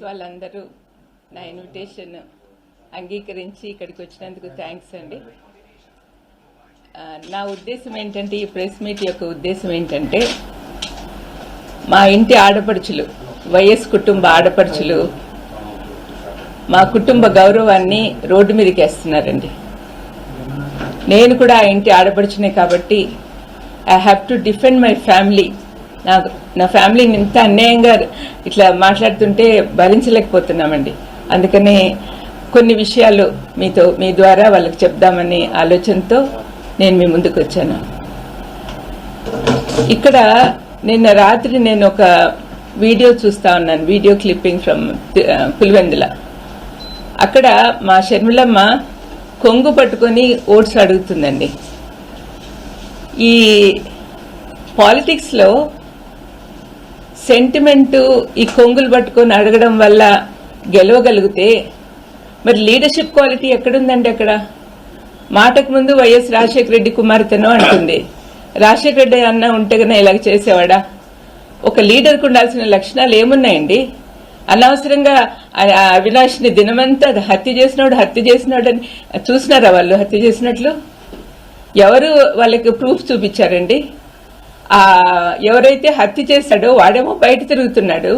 వాళ్ళందరూ నా ఇన్విటేషన్ అంగీకరించి ఇక్కడికి వచ్చినందుకు థ్యాంక్స్ అండి. నా ఉద్దేశం ఏంటంటే, ఈ ప్రెస్ మీట్ యొక్క ఉద్దేశం ఏంటంటే, మా ఇంటి ఆడపడుచులు, వైఎస్ కుటుంబ ఆడపడుచులు మా కుటుంబ గౌరవాన్ని రోడ్డు మీదకి వేస్తున్నారండి. నేను కూడా ఆ ఇంటి ఆడపడుచునే కాబట్టి I have to defend my family. నా ఫ్యామిలీని ఇంత అన్యాయంగా ఇట్లా మాట్లాడుతుంటే భరించలేకపోతున్నామండి. అందుకని కొన్ని విషయాలు మీ ద్వారా వాళ్ళకి చెప్దామని ఆలోచనతో నేను మీ ముందుకు వచ్చాను. ఇక్కడ నిన్న రాత్రి నేను ఒక వీడియో చూస్తా ఉన్నాను, వీడియో క్లిప్పింగ్ ఫ్రమ్ పులివెందుల. అక్కడ మా షర్మిలమ్మ కొంగు పట్టుకొని ఓట్స్ అడుగుతుందండి. ఈ పాలిటిక్స్లో సెంటిమెంటు ఈ కొంగులు పట్టుకొని అడగడం వల్ల గెలవగలిగితే మరి లీడర్షిప్ క్వాలిటీ ఎక్కడుందండి? అక్కడ మాటకు ముందు వైఎస్ రాజశేఖర రెడ్డి కుమార్తెనో అంటుంది. రాజశేఖర రెడ్డి అన్న ఉంటే కన్నా ఇలాగ చేసేవాడా? ఒక లీడర్కు ఉండాల్సిన లక్షణాలు ఏమున్నాయండి? అనవసరంగా అవినాష్ని దినమంతా హత్య చేసినాడు అని చూసినారా వాళ్ళు హత్య చేసినట్లు? ఎవరు వాళ్ళకి ప్రూఫ్ చూపించారండి? ఎవరైతే హత్య చేశాడో వాడేమో బయట తిరుగుతున్నాడు.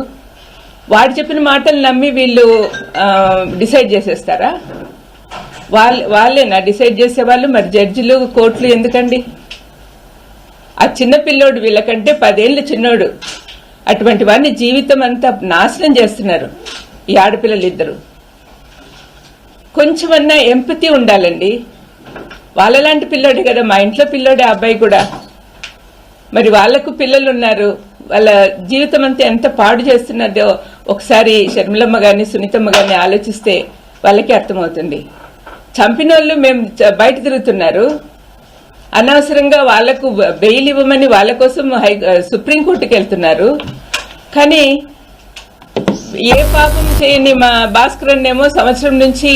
వాడు చెప్పిన మాటలు నమ్మి వీళ్ళు డిసైడ్ చేసేస్తారా? వాళ్ళేనా డిసైడ్ చేసేవాళ్ళు? మరి జడ్జిలు, కోర్టులు ఎందుకండి? ఆ చిన్న పిల్లోడు వీళ్ళకంటే 10 ఏళ్ళు చిన్నోడు. అటువంటి వాడిని జీవితం అంతా నాశనం చేస్తున్నారు ఈ ఆడపిల్లలిద్దరు. కొంచెమన్నా ఎంపతి ఉండాలండి. వాళ్ళలాంటి పిల్లోడే కదా, మా ఇంట్లో పిల్లోడే అబ్బాయి కూడా. మరి వాళ్లకు పిల్లలు ఉన్నారు, వాళ్ళ జీవితం అంతా ఎంత పాడు చేస్తున్నదో ఒకసారి షర్మిలమ్మ గాని సునీతమ్మ గాని ఆలోచిస్తే వాళ్ళకి అర్థమవుతుంది. చంపిన వాళ్ళు మేము బయట తిరుగుతున్నారు, అనవసరంగా వాళ్లకు బెయిల్ ఇవ్వమని వాళ్ళ కోసం సుప్రీంకోర్టుకి వెళ్తున్నారు. కానీ ఏ పాపం చేయని మా భాస్కరన్ ఏమో సంవత్సరం నుంచి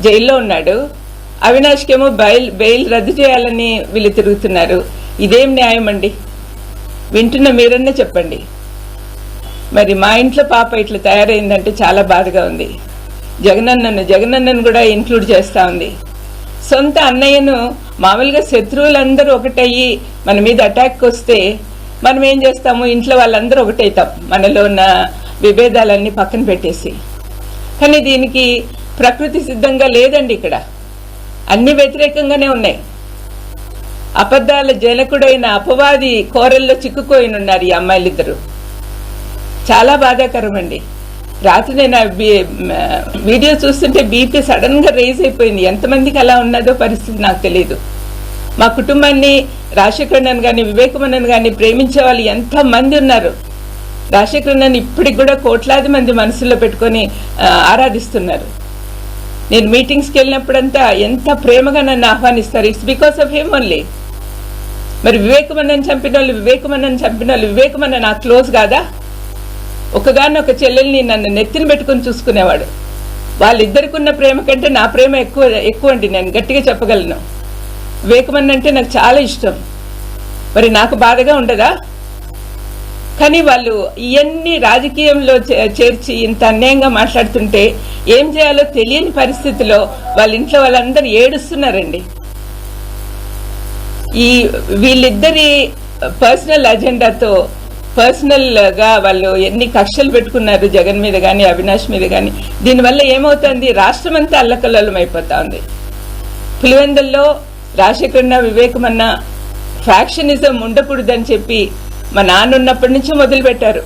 జైల్లో ఉన్నాడు, అవినాష్కేమో బెయిల్ రద్దు చేయాలని వీళ్ళు తిరుగుతున్నారు. ఇదేం న్యాయం అండి? వింటున్న మీరన్నా చెప్పండి. మరి మా ఇంట్లో పాప ఇట్లా తయారైందంటే చాలా బాధగా ఉంది. జగనన్నను కూడా ఇంక్లూడ్ చేస్తా ఉంది. సొంత అన్నయ్యను మామూలుగా శత్రువులందరూ ఒకటయ్యి మన మీద అటాక్ వస్తే మనం ఏం చేస్తాము? ఇంట్లో వాళ్ళందరూ ఒకటైతాం, మనలో ఉన్న విభేదాలన్నీ పక్కన పెట్టేసి. కానీ దీనికి ప్రకృతి సిద్ధంగా లేదండి. ఇక్కడ అన్ని వ్యతిరేకంగానే ఉన్నాయి. అబద్ధాల జనకుడైన అపవాది కోరల్లో చిక్కుకోయినున్నారు ఈ అమ్మాయిలిద్దరు. చాలా బాధాకరం అండి. రాత్రి నేను వీడియో చూస్తుంటే బీపీ సడన్ గా రేజ్ అయిపోయింది. ఎంతమందికి అలా ఉన్నదో పరిస్థితి నాకు తెలియదు. మా కుటుంబాన్ని రాజశేఖరన్ గాని వివేకమన్నన్ గాని ప్రేమించే వాళ్ళు ఎంతమంది ఉన్నారు. రాజశేఖరన్ ఇప్పటికి కూడా కోట్లాది మంది మనసులో పెట్టుకొని ఆరాధిస్తున్నారు. నేను మీటింగ్స్కి వెళ్ళినప్పుడంతా ఎంత ప్రేమగా నన్ను ఆహ్వానిస్తారు. It's because of him only. మరి వివేకమన్నన్ చంపిన వాళ్ళు వివేకమన్న నాకు క్లోజ్ కాదా? ఒకగానొక చెల్లెల్ని నన్ను నెత్తిన పెట్టుకుని చూసుకునేవాడు. వాళ్ళిద్దరికి ఉన్న ప్రేమ కంటే నా ప్రేమ ఎక్కువ అండి. నేను గట్టిగా చెప్పగలను. వివేకమన్న అంటే నాకు చాలా ఇష్టం. మరి నాకు బాధగా ఉండదా? కానీ వాళ్ళు ఇవన్నీ రాజకీయంలో చేర్చి ఇంత అన్యాయంగా మాట్లాడుతుంటే ఏం చేయాలో తెలియని పరిస్థితిలో వాళ్ళ ఇంట్లో వాళ్ళందరూ ఏడుస్తున్నారండి. వీళ్ళిద్దరి పర్సనల్ అజెండాతో పర్సనల్ గా వాళ్ళు ఎన్ని కక్షలు పెట్టుకున్నారు జగన్ మీద గాని అవినాష్ మీద గాని. దీనివల్ల ఏమవుతుంది? రాష్ట్రం అంతా అల్లకల్లోలం అయిపోతా ఉంది. పులివెందుల్లో రాజశేఖరన్న వివేకమన్న ఫ్యాక్షనిజం ఉండకూడదని చెప్పి మా నాన్న ఉన్నప్పటి నుంచి మొదలు పెట్టారు.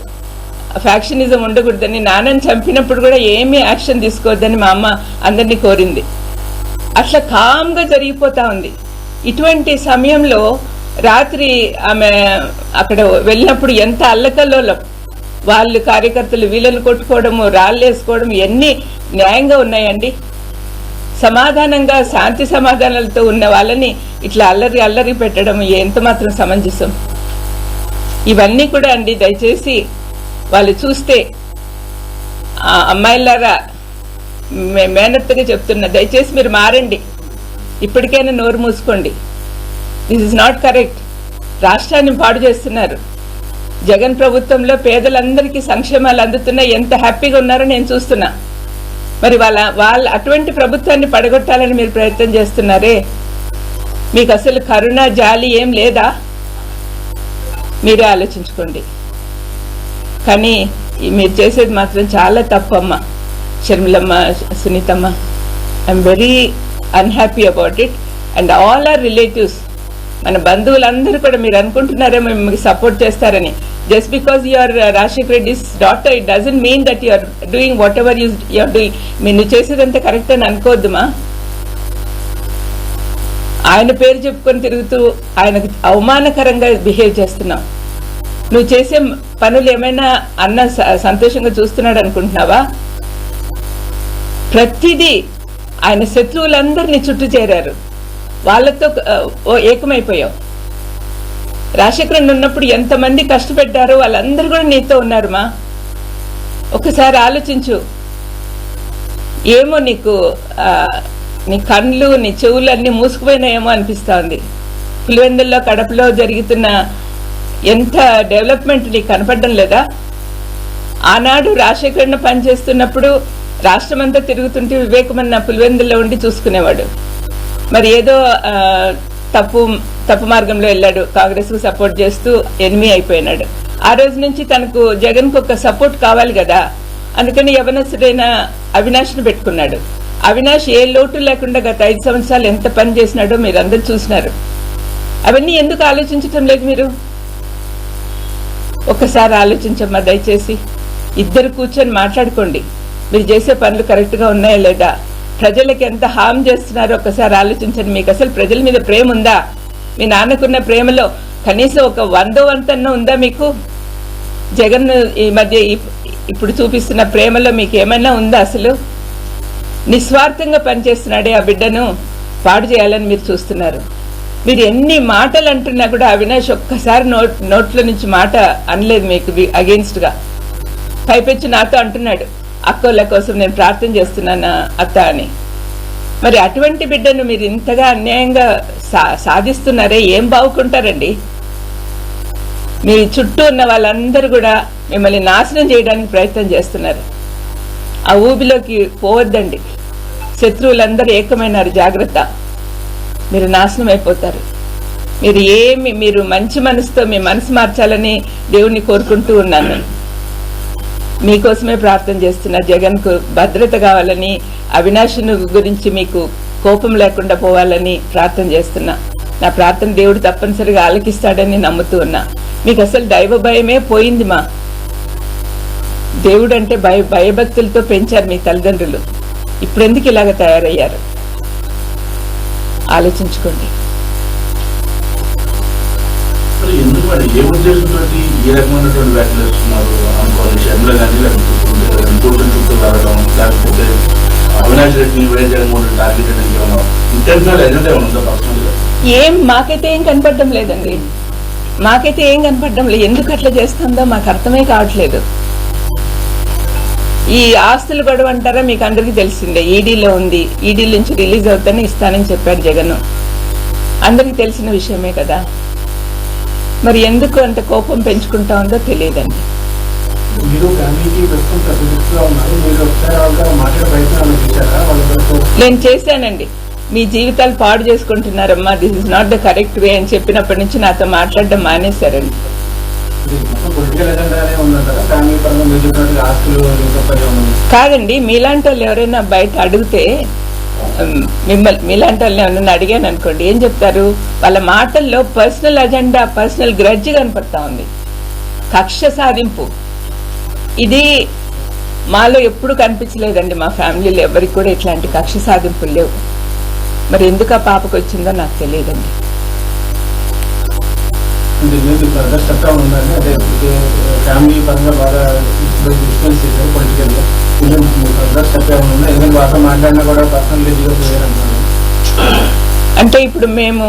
ఫ్యాక్షనిజం ఉండకూడదని. నాన్నని చంపినప్పుడు కూడా ఏమీ యాక్షన్ తీసుకోవద్దని మా అమ్మ అందరినీ కోరింది. అట్లా కామ్గా జరిగిపోతా ఉంది. ఇటువంటి సమయంలో రాత్రి ఆమె అక్కడ వెళ్ళినప్పుడు ఎంత అల్లకల్లోలం. వాళ్ళు కార్యకర్తలు వీళ్ళని కొట్టుకోవడము, రాళ్ళు వేసుకోవడం ఎన్ని న్యాయంగా ఉన్నాయండి? సమాధానంగా శాంతి సమాధానాలతో ఉన్న వాళ్ళని ఇట్లా అల్లరి పెట్టడం ఎంత మాత్రం సమంజసం? ఇవన్నీ కూడా అండి దయచేసి వాళ్ళు చూస్తే అమ్మాయిలారా మేనత్తగా చెప్తున్నా, దయచేసి మీరు మారండి. ఇప్పటికైనా నోరు మూసుకోండి. This is not correct. రాష్ట్రాన్ని పాడు చేస్తున్నారు. జగన్ ప్రభుత్వంలో పేదలందరికీ సంక్షేమాలు అందుతున్నాయి, ఎంత హ్యాపీగా ఉన్నారో నేను చూస్తున్నా. మరి వాళ్ళ అటువంటి ప్రభుత్వాన్ని పడగొట్టాలని మీరు ప్రయత్నం చేస్తున్నారే, మీకు అసలు కరుణ జాలి ఏం లేదా? మీరే ఆలోచించుకోండి. కానీ మీరు చేసేది మాత్రం చాలా తప్పు అమ్మ. షర్మిలమ్మ, సునీతమ్మ, I'm very unhappy about it. And all our relatives, మన బంధువులందరూ కూడా మీరు అనుకుంటున్నారేమో మీకు సపోర్ట్ చేస్తారని. Just because you are Rajasekhar Reddy's daughter, it doesn't mean that you are doing whatever you are doing. మీరు చేసేదంతా కరెక్ట్ అని అనుకోవద్దుమా. ఆయన పేరు చెప్పుకొని తిరుగుతూ ఆయనకు అవమానకరంగా బిహేవ్ చేస్తున్నావు. నువ్వు చేసే పనులు ఏమైనా అన్న సంతోషంగా చూస్తున్నాడు అనుకుంటున్నావా? ప్రతిదీ ఆయన శత్రువులందరినీ చుట్టూ చేరారు, వాళ్ళతో ఏకమైపోయావు. రాజశేఖరన్ ఉన్నప్పుడు ఎంతమంది కష్టపెట్టారో వాళ్ళందరూ కూడా నీతో ఉన్నారు మా. ఒకసారి ఆలోచించు. ఏమో నీకు నీ కళ్ళు నీ చెవులు అన్నీ మూసుకుపోయినాయేమో అనిపిస్తా ఉంది. పులివెందుల్లో కడపలో జరుగుతున్న ఎంత డెవలప్మెంట్ నీకు కనపడడం లేదా? ఆనాడు రాజశేఖరన్ పనిచేస్తున్నప్పుడు రాష్ట్రం అంతా తిరుగుతుంటే వివేకమన్న పులివెందుల్లో ఉండి చూసుకునేవాడు. మరి ఏదో తప్పు మార్గంలో వెళ్ళాడు, కాంగ్రెస్ కు సపోర్ట్ చేస్తూ ఎనిమి అయిపోయినాడు. ఆ రోజు నుంచి తనకు జగన్ కు ఒక సపోర్ట్ కావాలి కదా, అందుకని యవనస్తుడైన అవినాష్ ను పెట్టుకున్నాడు. అవినాష్ ఏ లోటు లేకుండా గత 5 సంవత్సరాలు ఎంత పని చేసినాడో మీరు అందరు చూసినారు. అవన్నీ ఎందుకు ఆలోచించటం లేదు మీరు? ఒక్కసారి ఆలోచించమ్మా దయచేసి. ఇద్దరు కూర్చొని మాట్లాడుకోండి, మీరు చేసే పనులు కరెక్ట్ గా ఉన్నాయా లేదా, ప్రజలకి ఎంత హామ్ చేస్తున్నారో ఒక్కసారి ఆలోచించండి. మీకు అసలు ప్రజల మీద ప్రేమ ఉందా? మీ నాన్నకున్న ప్రేమలో కనీసం ఒక 100వ వంతన్న ఉందా మీకు? జగన్ ఈ మధ్య ఇప్పుడు చూపిస్తున్న ప్రేమలో మీకు ఏమైనా ఉందా? అసలు నిస్వార్థంగా పనిచేస్తున్నాడే ఆ బిడ్డను పాడు చేయాలని మీరు చూస్తున్నారు. మీరు ఎన్ని మాటలు అంటున్నా కూడా అవినాష్ ఒక్కసారి నోట్లో నుంచి మాట అనలేదు మీకు అగెయిన్స్ట్ గా. పైపెచ్చి నాతో అంటున్నాడు, అక్కోళ్ళ కోసం నేను ప్రార్థన చేస్తున్నాను అత్త అని. మరి అటువంటి బిడ్డను మీరు ఇంతగా అన్యాయంగా సాధిస్తున్నారే, ఏం బాగుకుంటారండి? మీ చుట్టూ ఉన్న వాళ్ళందరూ కూడా మిమ్మల్ని నాశనం చేయడానికి ప్రయత్నం చేస్తున్నారు. ఆ ఊబిలోకి పోవద్దండి. శత్రువులందరూ ఏకమైనారు, జాగ్రత్త. మీరు నాశనం అయిపోతారు. మీరు మంచి మనసుతో మీ మనసు మార్చాలని దేవుణ్ణి కోరుకుంటూ ఉన్నాను. మీకోసమే ప్రార్థన చేస్తున్నా. జగన్ కు భద్రత కావాలని, అవినాష్ గురించి మీకు కోపం లేకుండా పోవాలని ప్రార్థన చేస్తున్నా. నా ప్రార్థన దేవుడు తప్పనిసరిగా ఆలకిస్తాడని నమ్ముతూ ఉన్నా. మీకు అసలు దైవ భయమే పోయింది మా. దేవుడు అంటే భయభక్తులతో పెంచారు మీ తల్లిదండ్రులు. ఇప్పుడు ఎందుకు ఇలాగ తయారయ్యారు? ఆలోచించుకోండి. ఏం మాకైతే ఏం కనపడడం లేదండి, మాకైతే ఏం కనపడడం లేదు. ఎందుకు అట్లా చేస్తుందో మాకు అర్థమే కావట్లేదు. ఈ ఆస్తులు గొడవ అంటారా, మీకు అందరికీ తెలిసిందే. ఈడీలో ఉంది, ఈడీ నుంచి రిలీజ్ అవుతానే ఇస్తానని చెప్పారు జగన్. అందరికి తెలిసిన విషయమే కదా. మరి ఎందుకు అంత కోపం పెంచుకుంటా ఉందో తెలియదండి. నేను చేశానండి. మీ జీవితాలు పాడు చేసుకుంటున్నారమ్మా, this is not the correct way అని చెప్పినప్పటి నుంచి నాతో మాట్లాడడం మానేశారండి. కాదండి, మీలాంటి వాళ్ళు ఎవరైనా బయట అడిగితే, మీలాంటి వాళ్ళని ఎవరైనా అడిగాను అనుకోండి, ఏం చెప్తారు? వాళ్ళ మాటల్లో పర్సనల్ అజెండా, పర్సనల్ గ్రడ్జ్ కనపడతా ఉంది, కక్ష సాధింపు. ఇది మాలో ఎప్పుడు కనిపించలేదండి. మా ఫ్యామిలీలో ఎవరికి కూడా ఇట్లాంటి కక్ష సాధింపులు లేవు. మరి ఎందుకు ఆ పాపకు వచ్చిందో నాకు తెలియదండి. అంటే ఇప్పుడు మేము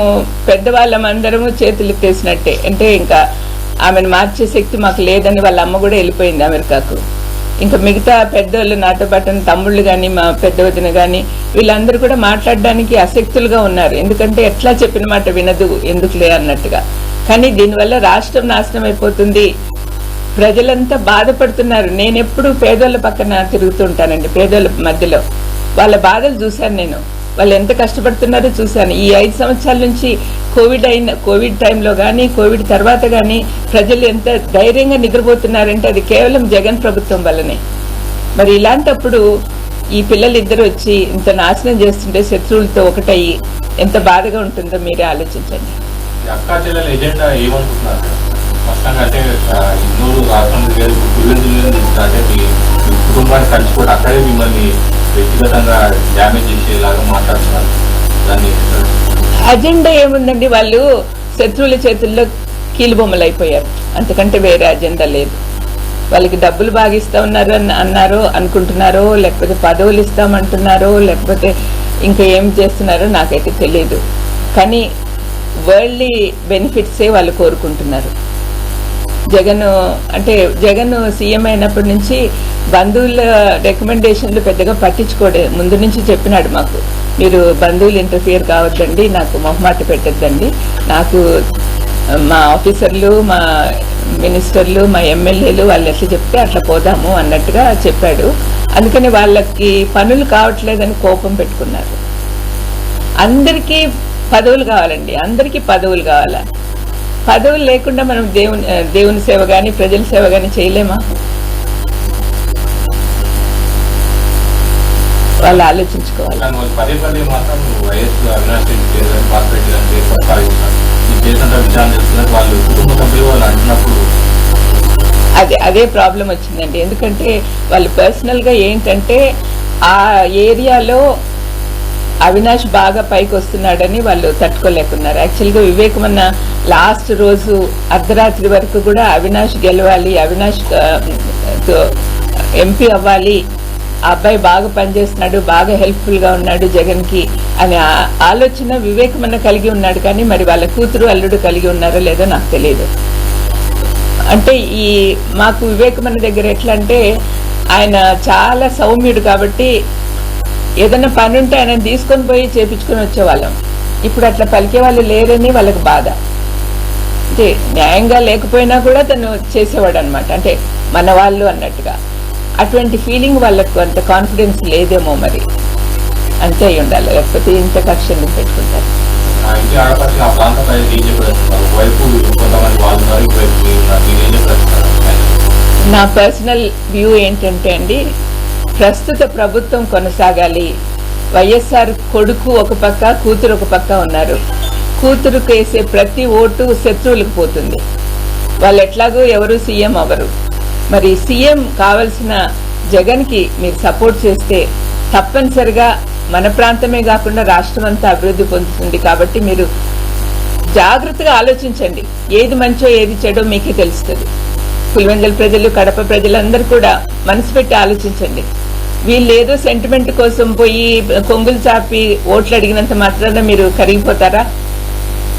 పెద్దవాళ్ళం అందరము చేతులు ఎత్తేసినట్టే. అంటే ఇంకా ఆమెను మార్చే శక్తి మాకు లేదని వాళ్ళ అమ్మ కూడా వెళ్ళిపోయింది అమెరికాకు. ఇంకా మిగతా పెద్దోళ్ళు, నాతో పాటు తమ్ముళ్ళు కానీ, మా పెద్ద వదిన కానీ, వీళ్ళందరూ కూడా మాట్లాడడానికి అశక్తులుగా ఉన్నారు. ఎందుకంటే ఎట్లా చెప్పిన మాట వినదు, ఎందుకులే అన్నట్టుగా. కానీ దీనివల్ల రాష్ట్రం నాశనం అయిపోతుంది, ప్రజలంతా బాధపడుతున్నారు. నేను ఎప్పుడు పేదోళ్ళ పక్కన తిరుగుతుంటానండి, పేదోళ్ళ మధ్యలో వాళ్ళ బాధలు చూశాను. నేను వాళ్ళు ఎంత కష్టపడుతున్నారో చూశాను. ఈ 5 సంవత్సరాల నుంచి కోవిడ్ టైంలో కానీ కోవిడ్ తర్వాత కానీ ప్రజలు ఎంత ధైర్యంగా నిద్రపోతున్నారంటే అది కేవలం జగన్ ప్రభుత్వం వల్లనే. మరి ఇలాంటప్పుడు ఈ పిల్లలిద్దరు వచ్చి ఇంత నాశనం చేస్తుంటే శత్రువులతో ఒకటయ్యి ఎంత బాధగా ఉంటుందో మీరే ఆలోచించండి. కుటుంబాన్ని కలిసిపోయి అక్కడే మిమ్మల్ని వ్యక్తిగతంగా డ్యామేజ్ చేసేలాగా మాట్లాడుతున్నారు. దాన్ని అజెండా ఏముందండి? వాళ్ళు శత్రువుల చేతుల్లో కీలుబొమ్మలు అయిపోయారు, అంతకంటే వేరే అజెండా లేదు. వాళ్ళకి డబ్బులు బాగా ఇస్తా ఉన్నారు అన్నారో అనుకుంటున్నారో, లేకపోతే పదవులు ఇస్తామంటున్నారో, లేకపోతే ఇంకా ఏం చేస్తున్నారో నాకైతే తెలియదు. కానీ వరల్డ్లీ బెనిఫిట్సే వాళ్ళు కోరుకుంటున్నారు. జగన్ సీఎం అయినప్పటి నుంచి బంధువుల రికమెండేషన్లు పెద్దగా పట్టించుకోడే. ముందు నుంచి చెప్పినాడు మాకు, మీరు బంధువులు ఇంటర్ఫియర్ కావద్దండి, నాకు మొహమాట పెట్టద్దండి, నాకు మా ఆఫీసర్లు, మా మినిస్టర్లు, మా ఎమ్మెల్యేలు వాళ్ళు ఎట్లా చెప్తే అట్లా పోదాము అన్నట్టుగా చెప్పాడు. అందుకని వాళ్ళకి పనులు కావట్లేదని కోపం పెట్టుకున్నారు. అందరికీ పదవులు కావాలండి, అందరికీ పదవులు కావాలా? పదవులు లేకుండా మనం దేవుని సేవ కానీ ప్రజల సేవ కానీ చేయలేమా? వాళ్ళు ఆలోచించుకోవాలి. అదే ప్రాబ్లం వచ్చిందండి. ఎందుకంటే వాళ్ళు పర్సనల్గా ఏంటంటే ఆ ఏరియాలో అవినాష్ బాగా పైకి వస్తున్నాడని వాళ్ళు తట్టుకోలేకున్నారు. యాక్చువల్గా వివేకమన్న లాస్ట్ రోజు అర్ధరాత్రి వరకు కూడా అవినాష్ గెలవాలి, అవినాష్ ఎంపీ అవ్వాలి, ఆ అబ్బాయి బాగా పనిచేస్తున్నాడు, బాగా హెల్ప్ఫుల్గా ఉన్నాడు జగన్కి అనే ఆలోచన వివేకమన్న కలిగి ఉన్నాడు. కానీ మరి వాళ్ళ కూతురు అల్లుడు కలిగి ఉన్నారో లేదో నాకు తెలియదు. అంటే మాకు వివేకమన్న దగ్గర ఎట్లా అంటే ఆయన చాలా సౌమ్యుడు కాబట్టి ఏదైనా పని ఉంటే ఆయన తీసుకొని పోయి చేపించుకొని వచ్చేవాళ్ళం. ఇప్పుడు అట్లా పలికే వాళ్ళు లేరని వాళ్ళకి బాధ. అంటే న్యాయంగా లేకపోయినా కూడా తను చేసేవాడు అనమాట, అంటే మన వాళ్ళు అన్నట్టుగా. అటువంటి ఫీలింగ్ వాళ్ళకు అంత కాన్ఫిడెన్స్ లేదేమో, మరి అంతే అయి ఉండాలి, లేకపోతే ఇంత కక్షలు పెట్టుకుంటారు. నా పర్సనల్ వ్యూ ఏంటంటే అండి, ప్రస్తుత ప్రభుత్వం కొనసాగాలి. వైఎస్ఆర్ కొడుకు ఒక పక్క, కూతురు ఒక పక్క ఉన్నారు. కూతురుకు వేసే ప్రతి ఓటు శత్రువులకు పోతుంది. వాళ్ళు ఎట్లాగో ఎవరు సీఎం అవ్వరు. మరి సీఎం కావాల్సిన జగన్కి మీరు సపోర్ట్ చేస్తే తప్పనిసరిగా మన ప్రాంతమే కాకుండా రాష్ట్రం అంతా అభివృద్ధి పొందుతుంది. కాబట్టి మీరు జాగ్రత్తగా ఆలోచించండి, ఏది మంచో ఏది చెడో మీకే తెలుస్తుంది. పులివెందుల ప్రజలు, కడప ప్రజలందరూ కూడా మనసు పెట్టి ఆలోచించండి. వీళ్ళు ఏదో సెంటిమెంట్ కోసం పోయి కొంగులు చాపి ఓట్లు అడిగినంత మాత్రాన మీరు కరిగిపోతారా?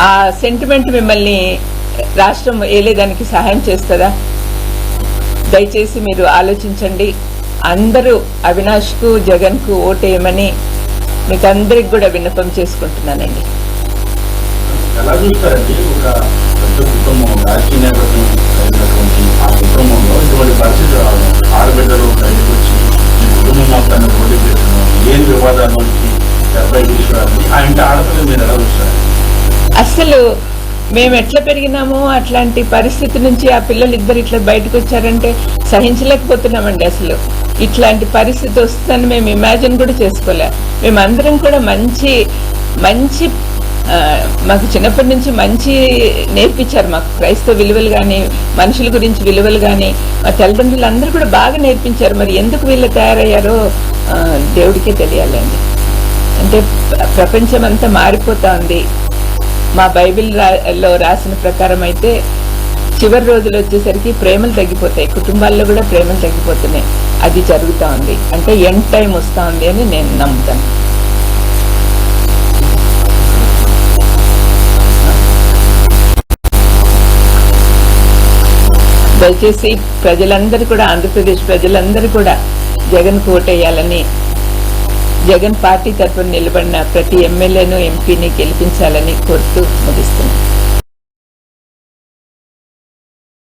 ఆ సెంటిమెంట్ మిమ్మల్ని రాష్ట్రం ఏలేదానికి సహాయం చేస్తుందా? దయచేసి మీరు ఆలోచించండి. అందరూ అవినాష్కు, జగన్కు ఓటేయమని మీకు అందరికి కూడా విన్నపం చేసుకుంటున్నానండి. ఎలా చూస్తారండి ఒక పెద్ద కుటుంబం, రాజకీయ నేపథ్యం కలిగినటువంటి ఆ కుటుంబంలో ఇటువంటి పరిస్థితి ఆడబిడ్డలు బయటకు వచ్చి ఈ కుటుంబం మొత్తాన్ని పోటీ చేస్తున్నాం, ఏం వివాదాల నుంచి అబ్బాయి తీసుకురావాలి అంటే ఆడపిల్లలు మీరు ఎలా చూస్తారు? అసలు మేము ఎట్లా పెరిగినామో అట్లాంటి పరిస్థితి నుంచి ఆ పిల్లలు ఇద్దరు ఇట్లా బయటకు వచ్చారంటే సహించలేకపోతున్నామండి. అసలు ఇట్లాంటి పరిస్థితి వస్తుందని మేము ఇమాజిన్ కూడా చేసుకోలే. మేమందరం కూడా మంచి మంచి మాకు చిన్నప్పటి నుంచి మంచి నేర్పించారు. మాకు క్రైస్తవ విలువలు కానీ, మనుషుల గురించి విలువలు కానీ మా తల్లిదండ్రులు అందరూ కూడా బాగా నేర్పించారు. మరి ఎందుకు వీళ్ళు తయారయ్యారో దేవుడికే తెలియాలండి. అంటే ప్రపంచం అంతా మారిపోతా ఉంది. మా బైబిల్లో రాసిన ప్రకారం అయితే చివరి రోజులు వచ్చేసరికి ప్రేమలు తగ్గిపోతాయి, కుటుంబాల్లో కూడా ప్రేమలు తగ్గిపోతున్నాయి. అది జరుగుతూ ఉంది, అంటే ఎండ్ టైం వస్తూ ఉంది అని నేను నమ్ముతాను. దయచేసి ప్రజలందరూ కూడా, ఆంధ్రప్రదేశ్ ప్రజలందరూ కూడా జగన్కు ఓటేయాలని, జగన్ పార్టీ తరఫున నిలబడిన ప్రతి ఎమ్మెల్యేను, ఎంపీని గెలిపించాలని కోరుతూ ముగిస్తున్నాను.